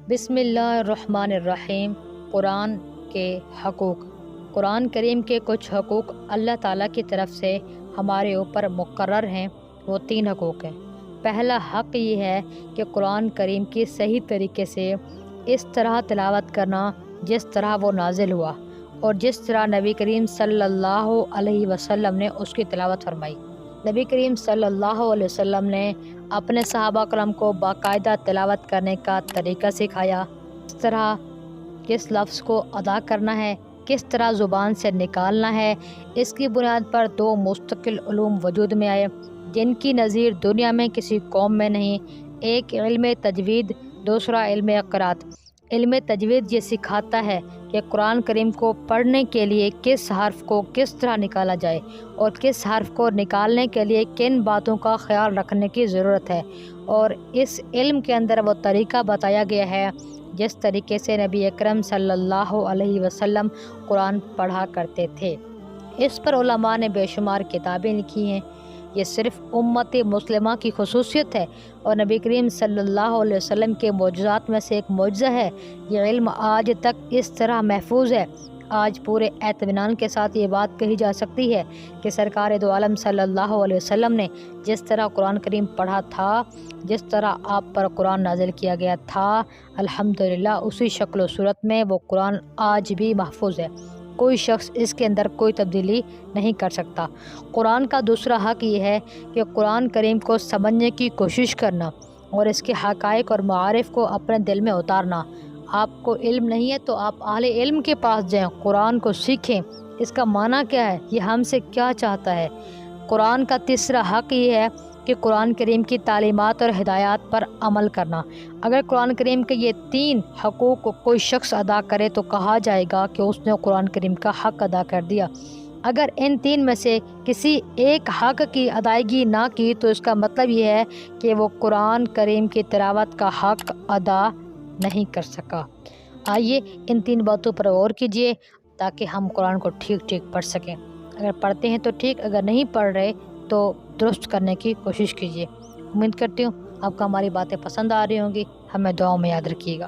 بسم اللہ الرحمن الرحیم۔ قرآن کے حقوق۔ قرآن کریم کے کچھ حقوق اللہ تعالیٰ کی طرف سے ہمارے اوپر مقرر ہیں۔ وہ 3 حقوق ہیں۔ پہلا حق یہ ہے کہ قرآن کریم کی صحیح طریقے سے اس طرح تلاوت کرنا جس طرح وہ نازل ہوا اور جس طرح نبی کریم صلی اللہ علیہ وسلم نے اس کی تلاوت فرمائی۔ نبی کریم صلی اللہ علیہ وسلم نے اپنے صحابہ کرام کو باقاعدہ تلاوت کرنے کا طریقہ سکھایا، کس طرح کس لفظ کو ادا کرنا ہے، کس طرح زبان سے نکالنا ہے۔ اس کی بنیاد پر 2 مستقل علوم وجود میں آئے جن کی نظیر دنیا میں کسی قوم میں نہیں۔ ایک علم تجوید، دوسرا علم قرات۔ علم تجوید یہ سکھاتا ہے کہ قرآن کریم کو پڑھنے کے لیے کس حرف کو کس طرح نکالا جائے اور کس حرف کو نکالنے کے لیے کن باتوں کا خیال رکھنے کی ضرورت ہے، اور اس علم کے اندر وہ طریقہ بتایا گیا ہے جس طریقے سے نبی اکرم صلی اللہ علیہ وسلم قرآن پڑھا کرتے تھے۔ اس پر علماء نے بے شمار کتابیں لکھی ہیں۔ یہ صرف امت مسلمہ کی خصوصیت ہے اور نبی کریم صلی اللہ علیہ وسلم کے معجزات میں سے ایک معجزہ ہے۔ یہ علم آج تک اس طرح محفوظ ہے۔ آج پورے اطمینان کے ساتھ یہ بات کہی جا سکتی ہے کہ سرکار دو عالم صلی اللہ علیہ وسلم نے جس طرح قرآن کریم پڑھا تھا، جس طرح آپ پر قرآن نازل کیا گیا تھا، الحمدللہ اسی شکل و صورت میں وہ قرآن آج بھی محفوظ ہے۔ کوئی شخص اس کے اندر کوئی تبدیلی نہیں کر سکتا۔ قرآن کا دوسرا حق یہ ہے کہ قرآن کریم کو سمجھنے کی کوشش کرنا اور اس کے حقائق اور معارف کو اپنے دل میں اتارنا۔ آپ کو علم نہیں ہے تو آپ اہل علم کے پاس جائیں، قرآن کو سیکھیں، اس کا معنی کیا ہے، یہ ہم سے کیا چاہتا ہے۔ قرآن کا تیسرا حق یہ ہے کہ قرآن کریم کی تعلیمات اور ہدایات پر عمل کرنا۔ اگر قرآن کریم کے یہ 3 حقوق کو کوئی شخص ادا کرے تو کہا جائے گا کہ اس نے قرآن کریم کا حق ادا کر دیا۔ اگر ان 3 میں سے کسی ایک حق کی ادائیگی نہ کی تو اس کا مطلب یہ ہے کہ وہ قرآن کریم کی تلاوت کا حق ادا نہیں کر سکا۔ آئیے ان 3 باتوں پر غور کیجیے تاکہ ہم قرآن کو ٹھیک پڑھ سکیں۔ اگر پڑھتے ہیں تو ٹھیک، اگر نہیں پڑھ رہے تو درست کرنے کی کوشش کیجیے۔ امید کرتی ہوں آپ کو ہماری باتیں پسند آ رہی ہوں گی۔ ہمیں دعاؤں میں یاد رکھیے گا۔